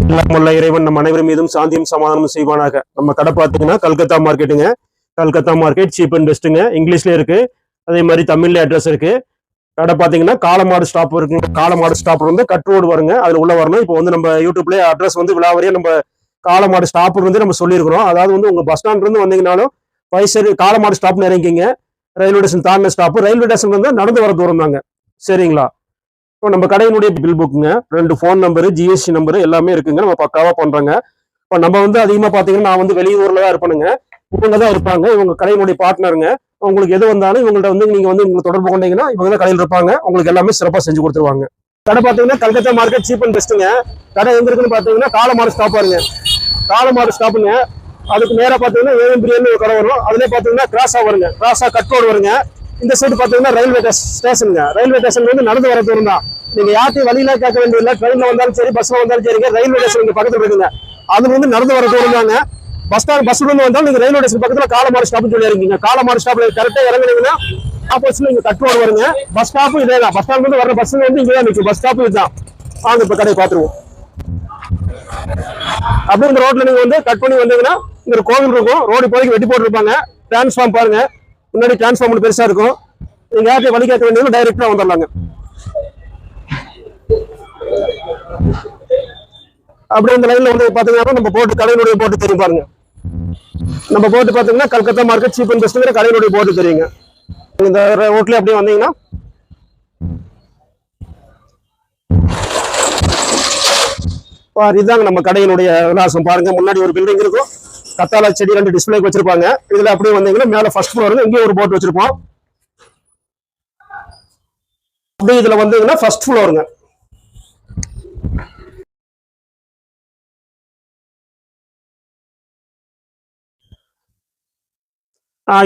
எல்லாம் வல்ல இறைவன் நம்ம அனைவரும் மீதும் சாந்தியும் சமாதானம் செய்வானாக. நம்ம கடை பார்த்தீங்கன்னா கல்கத்தா மார்க்கெட்டுங்க. கல்கத்தா மார்க்கெட் சீப் அண்ட் பெஸ்ட்டுங்க. இங்கிலீஷ்ல இருக்கு, அதே மாதிரி தமிழ்ல அட்ரஸ் இருக்கு. கடை பார்த்தீங்கன்னா காலமாடு ஸ்டாப் இருக்குங்க. காலமாடு ஸ்டாப் வந்து கட் ரோடு வருங்க, அதுல உள்ள வரணும். இப்போ வந்து நம்ம யூடியூப்ல அட்ரஸ் வந்து விழாவரியா நம்ம காலமாடு ஸ்டாப் வந்து நம்ம சொல்லியிருக்கிறோம். அதாவது வந்து உங்க பஸ் ஸ்டாண்ட்ல இருந்து வந்தீங்கன்னாலும் பைசர் காலமாடு ஸ்டாப் இறங்கிங்க. ரயில்வே ஸ்டேஷன் தாண்டின ஸ்டாப். ரயில்வே ஸ்டேஷன் வந்து நடந்து வர தூரம் தாங்க. சரிங்களா? இப்போ நம்ம கடையினுடைய பில் புக்குங்க, 2 ஃபோன் நம்பரு, ஜிஎஸ்டி நம்பரு எல்லாமே இருக்குங்க. நம்ம பக்காவா பண்றோங்க. இப்போ நம்ம வந்து அதிகமா பாத்தீங்கன்னா நான் வந்து வெளியூர்ல தான் இருப்பேனுங்க. இவங்க தான் இருப்பாங்க, இவங்க கடையினுடைய பார்ட்னருங்க. உங்களுக்கு எது வந்தாலும் இவங்கள்ட்ட வந்து நீங்க வந்து உங்களுக்கு தொடர்பு கொண்டீங்கன்னா இவங்க தான் கடையில் இருப்பாங்க. உங்களுக்கு எல்லாமே சிறப்பாக செஞ்சு கொடுத்துருவாங்க. கடை பாத்தீங்கன்னா கல்கத்தா மார்க்கெட் சீப் அண்ட் பெஸ்ட்டுங்க. கடை எங்க இருக்குன்னு பாத்தீங்கன்னா காலமாடு ஸ்டாப் பாருங்க. காலமாடு ஸ்டாப்புங்க. அதுக்கு நேரம் பாத்தீங்கன்னா ஏஎம் பிரியாணி ஒரு கடை வரும். அதுலேயே பாத்தீங்கன்னா கிராஸா வருங்க, கிராஸா கட் ரோடு வருங்க. இந்த சைடு பாத்தீங்கன்னா ரயில்வே ஸ்டேஷனுங்க. ரயில்வே ஸ்டேஷன் வந்து நடந்து வர தூரம் தான். நீங்க யார்ட்டையும் வழியில கேட்க வேண்டியதில்லை. ட்ரெயின்ல வந்தாலும் சரி, பஸ்ல வந்தாலும் சரிங்க. ரயில்வே ஸ்டேஷன் பக்கத்துல இருக்குங்க. அது வந்து நடந்து வர தூரம் தாங்க. பஸ்ல இருந்து வந்தாலும் நீங்க ரயில்வே ஸ்டேஷன் பக்கத்துல காலமாடு ஸ்டாப் சொல்லி இருக்கீங்க. காலமாடு ஸ்டாப்ல கரெக்டா இறங்குனீங்கன்னா ஆப்போசிட்ல இங்க கட் ரோடு வருங்க. பஸ் ஸ்டாப்பும் இதே தான். பஸ் ஸ்டாண்ட் வந்து வர பஸ் வந்து இங்கே தான் நிற்கும். பஸ் ஸ்டாப்பும் இதுதான். வாங்க இப்ப கடையை பாத்துருவோம். அப்படியே இந்த ரோட்ல நீங்க வந்து கட் பண்ணி வந்தீங்கன்னா இங்க ஒரு கோவில் இருக்கும். ரோடு இப்போதைக்கு வெட்டி போட்டுருப்பாங்க. டிரான்ஸ்ஃபார்ம் பாருங்க, முன்னாடி டிரான்ஸ்ஃபார்ம் பெருசா இருக்கும். நீங்க யார்ட்டையும் வழி கேட்க வேண்டியது டைரக்டா வந்துடலாங்க. அப்படியே இந்த லைன்ல வந்து பாத்தீங்கன்னா நம்ம போட்டு கடையினுடைய போட்டு தெரியும் பாருங்க. நம்ம போட்டு பாத்தீங்கன்னா கல்கத்தா மார்க்கெட் சீப் அண்ட் பெஸ்ட்ங்கிற கடையினுடைய போட்டு தெரியுங்க. இந்த ரோட்ல அப்படியே வந்தீங்கன்னா இதுதாங்க நம்ம கடையினுடைய விலாசம். பாருங்க, முன்னாடி ஒரு பில்டிங் இருக்கும். கத்தாழை செடி 2 டிஸ்பிளேக்கு வச்சிருப்பாங்க. இதுல அப்படியே வந்தீங்கன்னா மேல ஃபர்ஸ்ட் ஃப்ளோர் இங்கே ஒரு போட்டு வச்சிருப்போம். அப்படியே இதுல வந்தீங்கன்னா ஃபர்ஸ்ட் ஃப்ளோருங்க.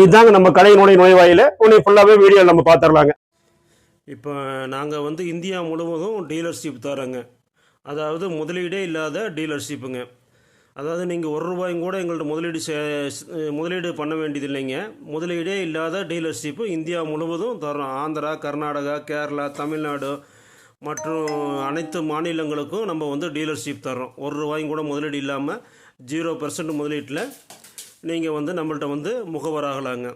இதாங்க நம்ம கடையினுடைய நுழைவாயில. உன்னை ஃபுல்லாவே வீடியோ நம்ம பார்த்துடலாங்க. இப்போ நாங்கள் வந்து இந்தியா முழுவதும் டீலர்ஷிப் தரோங்க. அதாவது முதலீடே இல்லாத டீலர்ஷிப்புங்க. அதாவது நீங்கள் ₹1 கூட எங்கள்கிட்ட முதலீடு பண்ண வேண்டியது இல்லைங்க. முதலீடே இல்லாத டீலர்ஷிப்பு இந்தியா முழுவதும் தரோம். ஆந்திரா, கர்நாடகா, கேரளா, தமிழ்நாடு மற்றும் அனைத்து மாநிலங்களுக்கும் நம்ம வந்து டீலர்ஷிப் தரோம். ₹1 கூட முதலீடு இல்லாமல் 0% முதலீட்டில் நீங்கள் வந்து நம்மள்கிட்ட வந்து முகவராகலாங்க.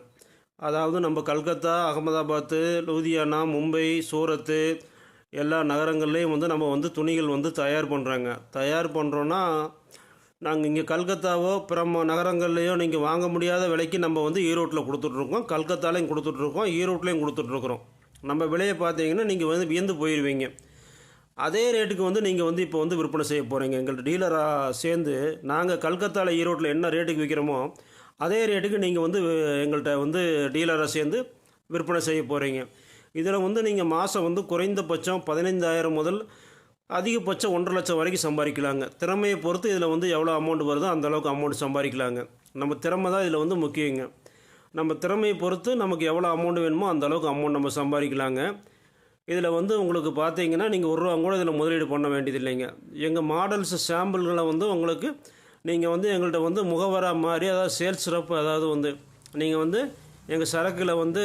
அதாவது நம்ம கல்கத்தா, அகமதாபாத்து, லூதியானா, மும்பை, சூரத்து எல்லா நகரங்கள்லேயும் வந்து நம்ம வந்து துணிகள் வந்து தயார் பண்ணுறாங்க. தயார் பண்ணுறோன்னா நாங்கள் இங்கே கல்கத்தாவோ பிற நகரங்கள்லேயோ நீங்கள் வாங்க முடியாத விலைக்கு நம்ம வந்து ஈரோட்டில் கொடுத்துட்ருக்கோம். கல்கத்தாலையும் கொடுத்துட்ருக்கோம், ஈரோட்லேயும் கொடுத்துட்ருக்குறோம். நம்ம விலையை பார்த்தீங்கன்னா நீங்கள் வந்து வியந்து போயிடுவீங்க. அதே ரேட்டுக்கு வந்து நீங்கள் வந்து இப்போ வந்து விற்பனை செய்ய போகிறீங்க. எங்கள்கிட்ட டீலராக சேர்ந்து நாங்கள் கல்கத்தாவில், ஈரோட்டில் என்ன ரேட்டுக்கு விற்கிறோமோ அதே ரேட்டுக்கு நீங்கள் வந்து எங்கள்கிட்ட வந்து டீலராக சேர்ந்து விற்பனை செய்ய போகிறீங்க. இதில் வந்து நீங்கள் மாதம் வந்து குறைந்தபட்சம் 15,000 முதல் அதிகபட்சம் 1,50,000 லட்சம் வரைக்கும் சம்பாதிக்கலாங்க. திறமையை பொறுத்து இதில் வந்து எவ்வளோ அமௌண்ட் வருதோ அந்தளவுக்கு அமௌண்ட் சம்பாதிக்கலாங்க. நம்ம திறமை தான் இதில் வந்து முக்கியங்க. நம்ம திறமையை பொறுத்து நமக்கு எவ்வளோ அமௌண்ட் வேணுமோ அந்தளவுக்கு அமௌண்ட் நம்ம சம்பாதிக்கலாங்க. இதில் வந்து உங்களுக்கு பார்த்தீங்கன்னா நீங்கள் ₹1 கூட இதில் முதலீடு பண்ண வேண்டியது இல்லைங்க. எங்கள் மாடல்ஸ் சாம்பிள்களை வந்து உங்களுக்கு நீங்கள் வந்து எங்கள்கிட்ட வந்து முகவரா மாதிரி, அதாவது சேல்ஸ் ரெப், அதாவது வந்து நீங்கள் வந்து எங்கள் சரக்குகளை வந்து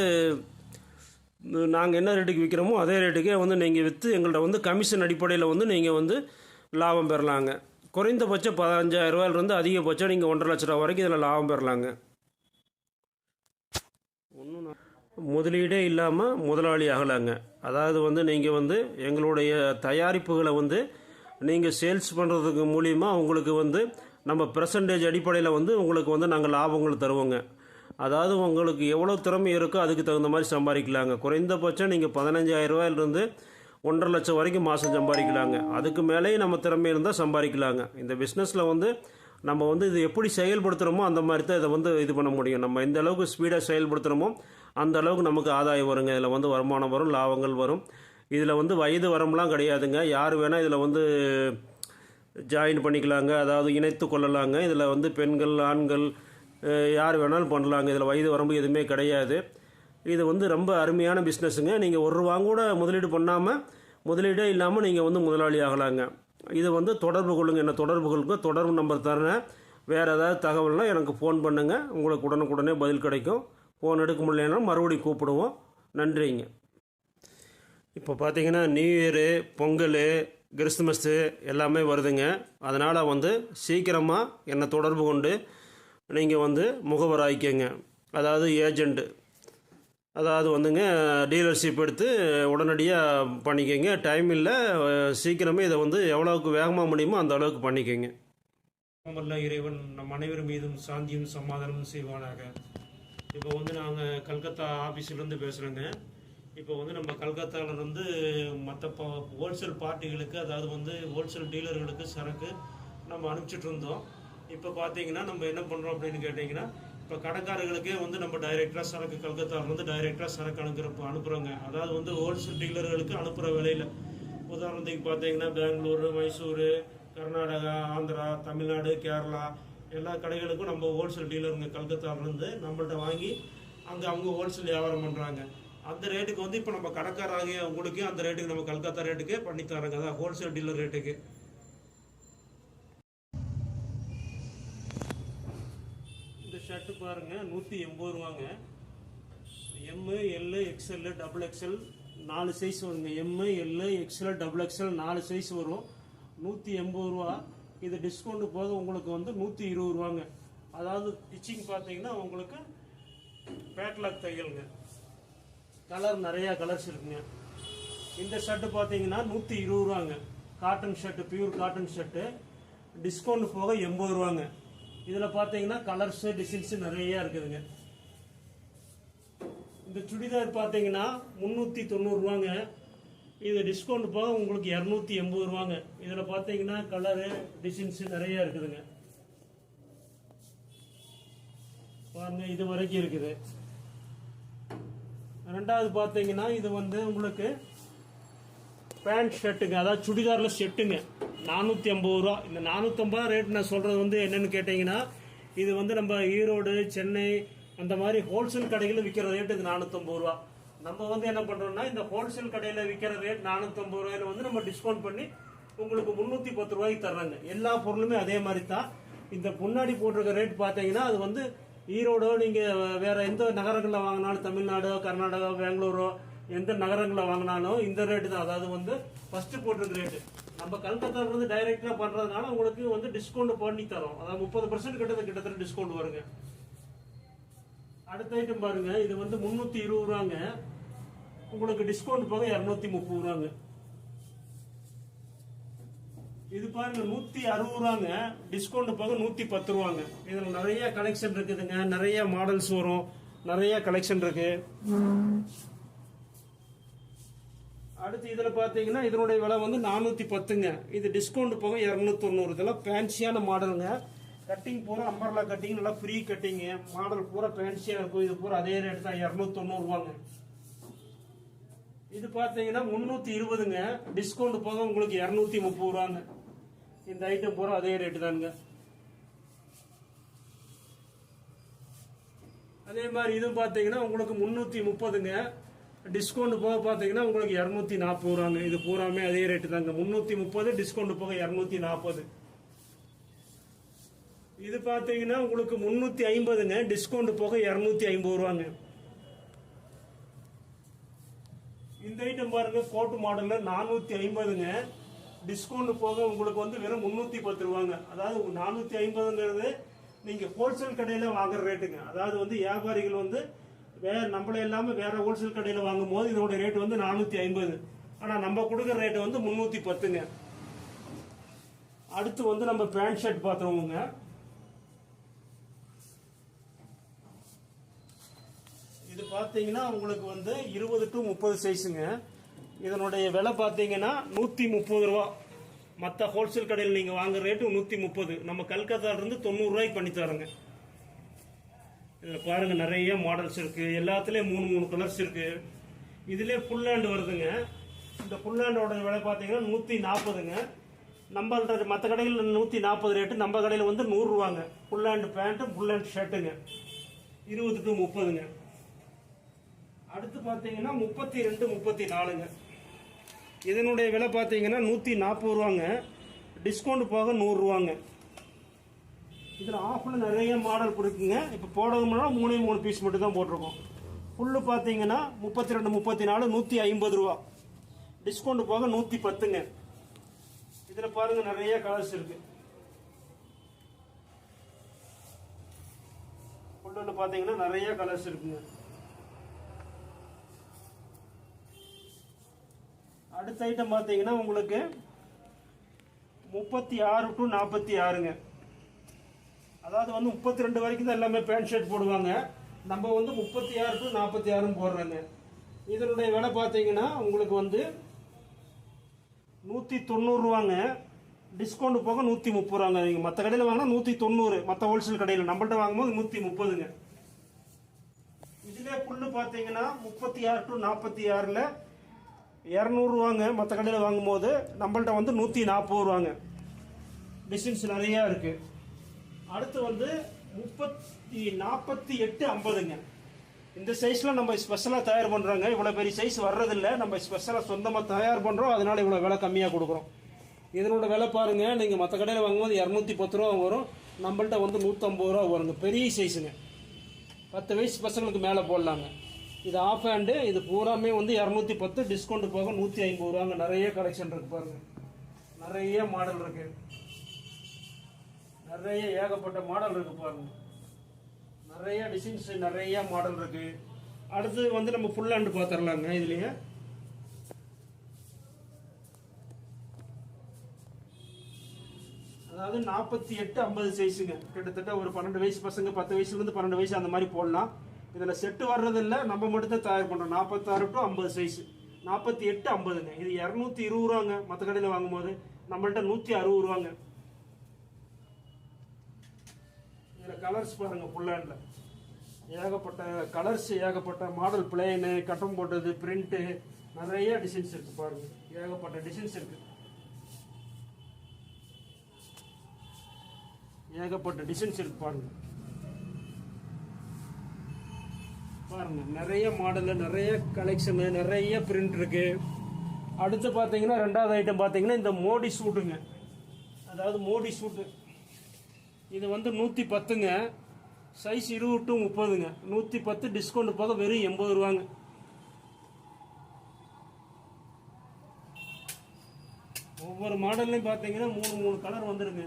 நாங்கள் என்ன ரேட்டுக்கு விற்கிறோமோ அதே ரேட்டுக்கே வந்து நீங்கள் விற்று எங்கள்கிட்ட வந்து கமிஷன் அடிப்படையில் வந்து நீங்கள் வந்து லாபம் பெறலாங்க. குறைந்தபட்சம் ₹15,000 அதிகபட்சம் நீங்கள் ₹1,50,000 வரைக்கும் இதில் லாபம் பெறலாங்க. முதலீடே இல்லாமல் முதலாளி ஆகலாங்க. அதாவது வந்து நீங்கள் வந்து எங்களுடைய தயாரிப்புகளை வந்து நீங்கள் சேல்ஸ் பண்ணுறதுக்கு மூலிமா உங்களுக்கு வந்து நம்ம பெர்சன்டேஜ் அடிப்படையில் வந்து உங்களுக்கு வந்து நாங்கள் லாபங்கள் தருவோங்க. அதாவது உங்களுக்கு எவ்வளோ திறமை இருக்கோ அதுக்கு தகுந்த மாதிரி சம்பாதிக்கலாங்க. குறைந்தபட்சம் நீங்கள் ₹15,000 ₹1,50,000 வரைக்கும் மாதம் சம்பாதிக்கலாங்க. அதுக்கு மேலேயும் நம்ம திறமை இருந்தால் சம்பாதிக்கலாங்க. இந்த பிஸ்னஸில் வந்து நம்ம வந்து இது எப்படி செயல்படுத்துகிறோமோ அந்த மாதிரி தான் இதை வந்து இது பண்ண முடியும். நம்ம எந்த அளவுக்கு ஸ்பீடாக செயல்படுத்துகிறோமோ அந்த அளவுக்கு நமக்கு ஆதாயம் வருங்க. இதில் வந்து வருமானம் வரும், லாபங்கள் வரும். இதில் வந்து வயது வரம்பெலாம் கிடையாதுங்க. யார் வேணால் இதில் வந்து ஜாயின் பண்ணிக்கலாங்க, அதாவது இணைத்து கொள்ளலாங்க. இதில் வந்து பெண்கள், ஆண்கள் யார் வேணாலும் பண்ணலாங்க. இதில் வயது வரம்பு எதுவுமே கிடையாது. இது வந்து ரொம்ப அருமையான பிஸ்னஸுங்க. நீங்கள் ₹1 கூட முதலீடு பண்ணாமல், முதலீடே இல்லாமல் நீங்கள் வந்து முதலாளி ஆகலாங்க. இதை வந்து தொடர்பு கொள்ளுங்கள். என்ன தொடர்பு கொள்ளுங்க, தொடர்பு நம்பர் தரேன். வேறு ஏதாவது தகவல்னால் எனக்கு ஃபோன் பண்ணுங்கள். உங்களுக்கு உடனுக்குடனே பதில் கிடைக்கும். ஃபோன் எடுக்க முடியலன்னா மறுபடியும் கூப்பிடுவோம். நன்றிங்க. இப்போ பார்த்தீங்கன்னா நியூ இயரு, பொங்கல், கிறிஸ்துமஸ்ஸு எல்லாமே வருதுங்க. அதனால் வந்து சீக்கிரமாக என்னை தொடர்பு கொண்டு நீங்கள் வந்து முகவராய்க்கங்க, அதாவது ஏஜெண்ட்டு, அதாவது வந்துங்க டீலர்ஷிப் எடுத்து உடனடியாக பண்ணிக்கோங்க. டைம் இல்லை, சீக்கிரமே இதை வந்து எவ்வளோவுக்கு வேகமாக முடியுமோ அந்த அளவுக்கு பண்ணிக்கோங்க. வல்ல இறைவன் நம் அனைவர் மீதும் சாந்தியும் சமாதானமும் செய்வானாக. இப்போ வந்து நாங்கள் கல்கத்தா ஆஃபீஸிலேருந்து பேசுகிறோங்க. இப்போ வந்து நம்ம கல்கத்தாவிலேருந்து மற்ற ஹோல்சேல் பார்ட்டிகளுக்கு, அதாவது வந்து ஹோல்சேல் டீலர்களுக்கு சரக்கு நம்ம அனுப்பிச்சிட்டு இருந்தோம். இப்போ பார்த்தீங்கன்னா நம்ம என்ன பண்ணுறோம் அப்படின்னு கேட்டிங்கன்னா, இப்போ கடைக்காரர்களுக்கே வந்து நம்ம டைரெக்டாக சரக்கு கல்கத்தாவிலேருந்து டைரெக்டாக சரக்கு அனுப்புகிறோங்க. அதாவது வந்து ஹோல்சேல் டீலர்களுக்கு அனுப்புகிற விலையில். உதாரணத்துக்கு பார்த்தீங்கன்னா பெங்களூரு, மைசூரு, கர்நாடகா, ஆந்திரா, தமிழ்நாடு, கேரளா எல்லா கடைகளுக்கும் நம்ம ஹோல்சேல் டீலருங்க கல்கத்தாவிலேருந்து நம்மள்ட்ட வாங்கி அங்கே அவங்க ஹோல்சேல் வியாபாரம் பண்ணுறாங்க. அந்த ரேட்டுக்கு வந்து இப்போ நம்ம கடைக்காராகிய உங்களுக்கு அந்த ரேட்டுக்கு நம்ம கல்கத்தா ரேட்டுக்கே பண்ணி தரோங்க, அதான் ஹோல்சேல் டீலர் ரேட்டுக்கு. இந்த ஷர்ட்டு பாருங்க 180 ரூபாங்க. எம்மு, எல்லு, எக்ஸ்எல், டபுள் எக்ஸ்எல் 4 சைஸ் வருங்க. எம்மு, எல்லு, எக்ஸ்எல், டபுள் எக்ஸ்எல் 4 சைஸ் வரும். 180 ரூபா. இது டிஸ்கவுண்ட் போக உங்களுக்கு வந்து 120 ரூபாங்க. அதாவது ஸ்டிச்சிங் பார்த்தீங்கன்னா உங்களுக்கு பேட்லாக் தையலுங்க. கலர் நிறையா கலர்ஸ் இருக்குங்க. இந்த ஷர்ட்டு பார்த்தீங்கன்னா 120 ரூபாங்க. Cotton shirt, pure cotton shirt, discount போக 80 ரூபாங்க. இதில் பார்த்தீங்கன்னா கலர்ஸு டிசைன்ஸு நிறையா இருக்குதுங்க. இந்த சுடிதார் பார்த்தீங்கன்னா 390 ரூபாங்க. இது டிஸ்கவுண்ட் போக உங்களுக்கு 280 ரூபாங்க. இதில் பார்த்தீங்கன்னா கலரு டிசைன்ஸு நிறையா இருக்குதுங்க. பாருங்க, இது வரைக்கும் இருக்குது. ரெண்டாவது பார்த்தீங்கன்னா இது வந்து உங்களுக்கு பேண்ட் ஷர்ட்டுங்க, அதாவது சுடிதாரில் செட்டுங்க, 450 ரூபா. இந்த 450 ரேட் நான் சொல்கிறது வந்து என்னென்னு கேட்டிங்கன்னா, இது வந்து நம்ம ஈரோடு, சென்னை அந்த மாதிரி ஹோல்சேல் கடைகளில் விற்கிற ரேட்டு இது 450 ரூபா. நம்ம வந்து என்ன பண்ணுறோம்னா, இந்த ஹோல்சேல் கடையில் விற்கிற ரேட் 450 ரூபாயில் வந்து நம்ம டிஸ்கவுண்ட் பண்ணி உங்களுக்கு 310 ரூபாய்க்கு தர்றாங்க. எல்லா பொருளுமே அதே மாதிரி தான். இந்த முன்னாடி போட்டிருக்க ரேட் பார்த்தீங்கன்னா அது வந்து ஈரோடோ நீங்கள் வேற எந்த நகரங்களில் வாங்கினாலும், தமிழ்நாடோ, கர்நாடகா, பெங்களூரோ எந்த நகரங்களில் வாங்கினாலும் இந்த ரேட்டு தான். அதாவது வந்து ஃபர்ஸ்ட் போட்டிருக்க ரேட்டு. நம்ம கல்கத்தாவில் வந்து டைரக்டாக பண்ணுறதுனால உங்களுக்கு வந்து டிஸ்கவுண்ட் பண்ணி தரோம். அதாவது 30% கிட்டத்தட்ட டிஸ்கவுண்ட் வருங்க. அடுத்த ஐட்டம் பாருங்க, இது வந்து 320 ரூபாங்க. உங்களுக்கு டிஸ்கவுண்ட் போக 230 ரூபாங்க. இது பாருங்க 160 ரூபாங்க. டிஸ்கவுண்ட் போக 110 ரூபாங்க. இதுல நிறைய கலெக்ஷன் இருக்குதுங்க, நிறைய மாடல்ஸ் வரும், நிறைய கலெக்ஷன் இருக்கு. அடுத்து இதுல பாத்தீங்கன்னா இதனுடைய விலை வந்து 410ங்க. இது டிஸ்கவுண்ட் போக 290. இதெல்லாம் ஃபேன்சியான மாடலுங்க. கட்டிங் பூரா அம்பர்லா கட்டிங், நல்லா ஃப்ரீ கட்டிங் மாடல், பூரா ஃபேன்சியா இருக்கும். இது பூரா அதே ரேட் தான், 290 ரூபாங்க. இது பாத்தீங்கன்னா 320ங்க. டிஸ்கவுண்ட் போக உங்களுக்கு 230 ரூபாங்க. இந்த ஐட்டம் பூரா அதே ரேட்டு தானுங்க. அதே மாதிரி இது பாத்தீங்கன்னா உங்களுக்கு 330ங்க. டிஸ்கவுண்ட் போக பாத்தீங்கன்னா உங்களுக்கு 240 ரூபாங்க. இது பூராமே அதே ரேட்டு தாங்க, 330, டிஸ்கவுண்ட் போக 240. இது பாத்தீங்கன்னா உங்களுக்கு 350ங்க. டிஸ்கவுண்ட் போக 250 ரூபாங்க. இந்த ஐட்டம் பாருங்க, கோட் மாடல்ல 450ங்க. டிஸ்கவுண்ட் போக உங்களுக்கு வந்து வெறும் 310 ரூபாங்க. அதாவது 450ங்கிறது நீங்க ஹோல்சேல் கடையில வாங்குற ரேட்டுங்க. அதாவது வந்து வியாபாரிகள் வந்து வேற நம்மள எல்லாமே வேற ஹோல்சேல் கடையில வாங்கும் போது இதோட ரேட் வந்து 450. ஆனா நம்ம கொடுக்குற ரேட் வந்து 310ங்க. அடுத்து வந்து நம்ம பேண்ட் ஷர்ட் பாத்துருவோங்க. இது பாத்தீங்கன்னா உங்களுக்கு வந்து 20 to 30 சைஸுங்க. இதனுடைய விலை பாத்தீங்கன்னா 130 ரூபா. மற்ற ஹோல்சேல் கடையில் நீங்க வாங்குற ரேட்டு 130. நம்ம கல்கத்தால இருந்து 90 ரூபாய்க்கு பண்ணி தரோங்க. இதுல பாருங்க நிறைய மாடல்ஸ் இருக்கு. எல்லாத்துலயும் 3 கலர்ஸ் இருக்கு. இதுல ஃபுல் ஹேண்ட் வருதுங்க. இந்த ஃபுல் ஹேண்டோட விலை பாத்தீங்கன்னா 140ங்க. நம்ம மற்ற கடையில் 140 ரேட்டு, நம்ம கடையில் வந்து 100 ரூபாங்க. Full hand pant, full hand ஷர்ட்டுங்க. 20 to 30ங்க. அடுத்து பாத்தீங்கன்னா 32, 34ங்க. இதனுடைய விலை பாத்தீங்கன்னா 140 ரூபாங்க. டிஸ்கவுண்ட் போக 100 ரூபாங்க. இதுல ஆஃப்ல நிறைய மாடல் இருக்குங்க. இப்ப போடணும்னா 3 பீஸ் மட்டும் தான் போட்டிருக்கோம். ஃபுல்லு பாத்தீங்கன்னா 32, 34, 150 ரூபா. டிஸ்கவுண்ட் போக 110ங்க. இதில் பாருங்க நிறைய கலர்ஸ் இருக்கு. ஃபுல்லில் பார்த்தீங்கன்னா நிறைய கலர்ஸ் இருக்குங்க. அடுத்த ஐட்டம் பார்த்தீங்கன்னா உங்களுக்கு 36 to 46ங்க. அதாவது வந்து 32 வரைக்கும் தான் எல்லாமே பேண்ட் ஷர்ட் போடுவாங்க. நம்ம வந்து 36 to 46 போடுறோங்க. இதனுடைய விலை பார்த்தீங்கன்னா உங்களுக்கு வந்து 190 ரூபாங்க. டிஸ்கவுண்ட் போக 130 ரூபாங்க. நீங்கள் மற்ற கடையில் வாங்கினா 190, மற்ற ஹோல்சேல் கடையில் நம்மள்ட்ட வாங்கும்போது 130ங்க. இதிலே புல்லு பார்த்தீங்கன்னா 36 to 46ல் 200 ரூபாங்க. மற்ற கடையில் வாங்கும்போது நம்மள்ட்ட வந்து 140 ரூபாங்க. டிசைன்ஸ் நிறையா இருக்கு. அடுத்து வந்து 48, 50ங்க. இந்த சைஸ்ல நம்ம ஸ்பெஷலாக தயார் பண்ணுறோங்க. இவ்வளோ பெரிய சைஸ் வர்றதில்ல. நம்ம ஸ்பெஷலாக சொந்தமாக தயார் பண்ணுறோம். அதனால இவ்வளோ விலை கம்மியாக கொடுக்குறோம். இதனோட விலை பாருங்க, நீங்கள் மற்ற கடையில் வாங்கும்போது 210 ரூபா வரும். நம்மள்ட்ட வந்து 150 ரூபா வருங்க. பெரிய சைஸுங்க. 10 வயசு பசங்களுக்கு மேலே போடலாங்க. இது ஆஃப் ஹேண்டு. இது பூராமே வந்து 210, டிஸ்கவுண்ட் போக 150 ரூபாங்க. நிறைய கலெக்ஷன் இருக்கு பாருங்க. நிறைய மாடல் இருக்கு. நிறைய ஏகப்பட்ட மாடல் இருக்கு பாருங்க. நிறைய டிசைன்ஸ், நிறைய மாடல் இருக்கு. அடுத்து வந்து நம்ம ஃபுல் ஹேண்ட் பார்த்துடலாங்க. இதுலயே அதாவது 48, 50 சைஸுங்க. கிட்டத்தட்ட ஒரு 12 வயசு பசங்க, 10 வயசுலேருந்து 12 வயசு அந்த மாதிரி போடலாம். இதில் செட்டு வர்றதில்ல, நம்ம மட்டும் தான் தயார் பண்ணுறோம். 46 to 50 சைஸ். 48, 50ங்க. இது 220 ரூபாங்க. மற்ற கடையில் வாங்கும்போது நம்மள்ட்ட 160 ரூபாங்க. இதில் கலர்ஸ் பாருங்க. ஃபுல் ஹேண்டில் ஏகப்பட்ட கலர்ஸ், ஏகப்பட்ட மாடல், பிளேனு, கட்டம் போட்டது, பிரிண்ட்டு, நிறைய டிசைன்ஸ் இருக்கு பாருங்க. ஏகப்பட்ட டிசைன்ஸ் இருக்கு. ஏகப்பட்ட டிசைன்ஸ் இருக்கு பாருங்க. பாருங்க நிறைய மாடல், நிறைய கலெக்ஷனு, நிறைய பிரிண்ட் இருக்கு. அடுத்து பார்த்தீங்கன்னா ரெண்டாவது ஐட்டம் பார்த்தீங்கன்னா இந்த மோடி சூட்டுங்க. அதாவது மோடி சூட்டு. இது வந்து 110ங்க. சைஸ் 20 to 30ங்க. 110, டிஸ்கவுண்ட் போக வெறும் 80 ரூபாங்க. ஒவ்வொரு மாடல்லையும் பார்த்தீங்கன்னா 3 கலர் வந்துருங்க.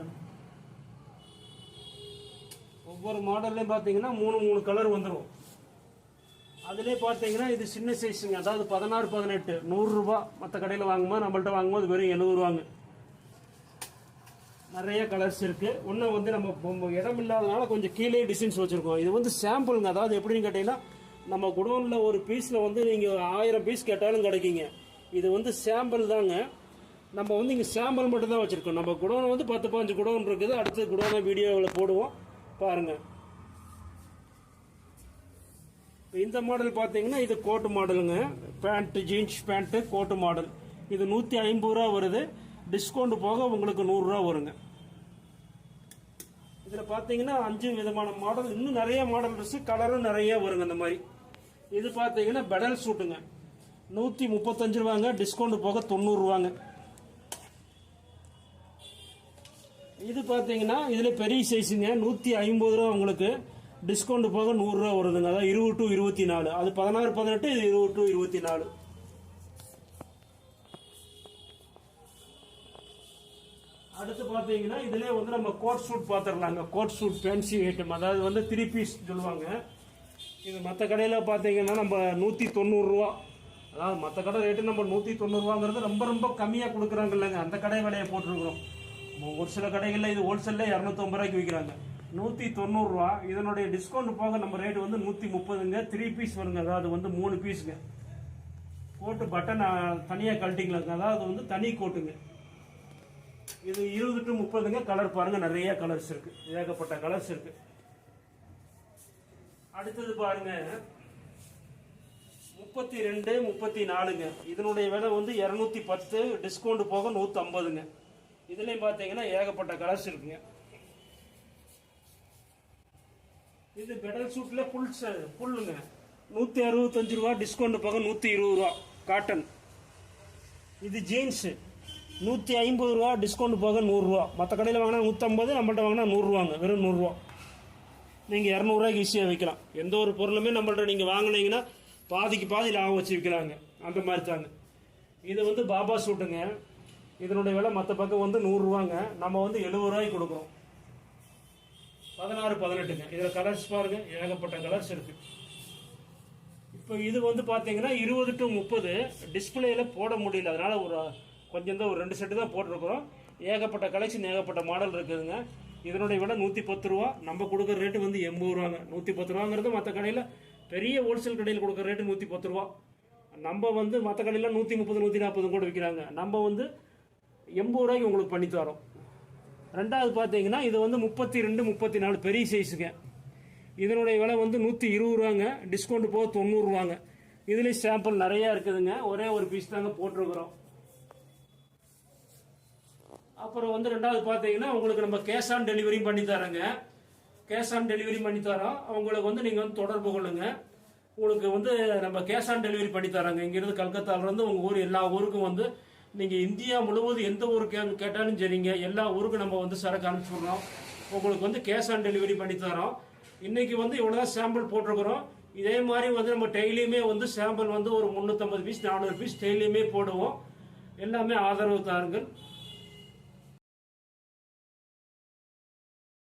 ஒவ்வொரு மாடல்லையும் பார்த்தீங்கன்னா 3 கலர் வந்துடும். அதுலேயே பார்த்தீங்கன்னா இது சின்ன சைஸுங்க. அதாவது 16, 18 100 ரூபா. மற்ற கடையில் வாங்கும்போது நம்மள்ட்ட வாங்கும்போது வெறும் 70 ரூபாங்க. நிறைய கலர்ஸ் இருக்கு. ஒன்றும் வந்து நம்ம இடம் இல்லாதனால கொஞ்சம் கீழே டிசைன்ஸ் வச்சிருக்கோம். இது வந்து சாம்பிளுங்க. அதாவது எப்படின்னு கேட்டீங்கன்னா, நம்ம குடோனில் ஒரு பீஸில் வந்து நீங்கள் 1000 பீஸ் கேட்டாலும் கிடைக்குங்க. இது வந்து சாம்பிள் தாங்க. நம்ம வந்து இங்கே சாம்பிள் மட்டும் தான் வச்சிருக்கோம். நம்ம குடோன் வந்து 10, 15 குடோன் இருக்குது. அடுத்து குடோனை வீடியோவில் போடுவோம் பாருங்க. இந்த மாடல் பார்த்தீங்கன்னா இது கோட்டு மாடலுங்க. Pant, jeans pant, coat model. இது 150 ரூபா வருது. டிஸ்கவுண்ட் போக உங்களுக்கு 100 ரூபா வருங்க. இதில் பார்த்தீங்கன்னா 5 விதமான மாடல், இன்னும் நிறைய மாடல் இருக்கு. கலரும் நிறைய வருங்க. இந்த மாதிரி இது பார்த்தீங்கன்னா பெடல் சூட்டுங்க. 135 ரூபாங்க. டிஸ்கவுண்ட் போக 90 ரூபாங்க. இது பார்த்தீங்கன்னா இதில் பெரிய சைஸுங்க. 150 ரூபா உங்களுக்கு. டிஸ்கவுண்ட் போக 100 ரூபா வருதுங்க. அதாவது 20 to 24. அது 16, 18, இது 20 to 24. அடுத்து பார்த்தீங்கன்னா இதுலேயே வந்து நம்ம கோட் சூட் பார்த்துடலாங்க. Coat suit fancy item. அதாவது வந்து 3 பீஸ் சொல்லுவாங்க. இது மற்ற கடையில் பார்த்தீங்கன்னா நம்ம 190 ரூபா. அதாவது மற்ற கடை ரேட்டு நம்ம 190 ரூபாங்கிறது ரொம்ப ரொம்ப கம்மியாக கொடுக்குறாங்க இல்லைங்க. அந்த கடை விலையை போட்டிருக்கிறோம். ஒரு சில கடைகளில் இது ஹோல்சேலில் 250 ரூபாய்க்கு விற்கிறாங்க. 190 ரூபா. இதனுடைய டிஸ்கவுண்ட் போக நம்ம ரேட்டு வந்து 130ங்க. 3 பீஸ் வருங்க. அதாவது வந்து 3 பீஸுங்க. கோட்டு பட்டன் தனியாக கழட்டிங்களாங்க. அதாவது வந்து தனி கோட்டுங்க. இது 20 to 30ங்க. கலர் பாருங்க. நிறைய கலர்ஸ் இருக்கு. ஏகப்பட்ட கலர்ஸ் இருக்கு. அடுத்தது பாருங்க 32, 34ங்க. இதனுடைய விலை வந்து 210, டிஸ்கவுண்ட் போக 150ங்க. இதுலயும் பாத்தீங்கன்னா ஏகப்பட்ட கலர்ஸ் இருக்குங்க. இது பெடல் சூட்ல ஃபுல்லுங்க. 165 ரூபா. டிஸ்கவுண்ட் போக 120 ரூபா. காட்டன். இது ஜீன்ஸ் 150 ரூபா. டிஸ்கவுண்ட் போக 100 ரூபா. மற்ற கடையில் வாங்கினா 150, நம்மள்ட்ட வாங்கினா 100 ரூபாங்க. வெறும் 100 ரூபா. நீங்கள் 200 ரூபாய்க்கு ஈஸியாக விற்கலாம். எந்த ஒரு பொருளுமே நம்மள்ட்ட நீங்கள் வாங்கினீங்கன்னா பாதிக்கு பாதி லாபம் வச்சு விற்கலாங்க. அந்த மாதிரி தாங்க. இது வந்து பாபா சூட்டுங்க. இதனுடைய விலை மற்ற பக்கம் வந்து 100 ரூபாங்க. நம்ம வந்து 70 ரூபாய்க்கு கொடுக்குறோம். 16, 18ங்க. இதில் கலர்ஸ் பாருங்க, ஏகப்பட்ட கலர்ஸ் இருக்கு. இப்போ இது வந்து பார்த்தீங்கன்னா 20 to 30 டிஸ்பிளேல போட முடியல, அதனால ஒரு கொஞ்சம் தான் ஒரு 2 செட்டு தான் போட்டிருக்கிறோம். ஏகப்பட்ட கலெக்ஷன், ஏகப்பட்ட மாடல் இருக்குதுங்க. இதனுடைய விலை 110 ரூபா. நம்ம கொடுக்குற ரேட்டு வந்து 80 ரூபாங்க. 110 ரூபாங்கிறது மற்ற கடையில், பெரிய ஹோல்சேல் கடையில் கொடுக்குற ரேட்டு 110 ரூபா. நம்ம வந்து மற்ற கடையில் 130, 140 கூட விற்கிறாங்க. நம்ம வந்து 80 ரூபாய்க்கு உங்களுக்கு பண்ணி தரோம். ரெண்டாவது பார்த்தீங்கன்னா இது வந்து 32, 34 பெரிய சைஸுங்க. இதனுடைய விலை வந்து 120 ரூபாங்க. டிஸ்கவுண்ட் போக 90 ரூபாங்க. இதுலேயும் சாம்பிள் நிறையா இருக்குதுங்க. ஒரே ஒரு பீஸ் தாங்க போட்டிருக்கிறோம். அப்புறம் வந்து ரெண்டாவது பார்த்தீங்கன்னா உங்களுக்கு நம்ம கேஷ் ஆன் டெலிவரி பண்ணி தரோங்க. கேஷ் ஆன் டெலிவரி பண்ணி தரோம். உங்களுக்கு வந்து நீங்கள் வந்து தொடர்பு கொள்ளுங்க. உங்களுக்கு வந்து நம்ம கேஷ் ஆன் டெலிவரி பண்ணி தரோங்க. இங்கிருந்து கல்கத்தாவிலேருந்து உங்கள் ஊர் எல்லா ஊருக்கும் வந்து நீங்கள் இந்தியா முழுவதும் எந்த ஊருக்கு கேட்டாலும் சரிங்க, எல்லா ஊருக்கும் நம்ம வந்து சரக்கு அனுப்பிச்சுடுறோம். உங்களுக்கு வந்து கேஷ் ஆன் டெலிவரி பண்ணி தரோம். இன்னைக்கு வந்து இவ்வளோதான் சாம்பிள் போட்டிருக்கிறோம். இதே மாதிரி வந்து நம்ம டெய்லியுமே வந்து சாம்பிள் வந்து ஒரு 350 பீஸ் 400 பீஸ் டெய்லியுமே போடுவோம். எல்லாமே ஆதரவு தாருங்கள்.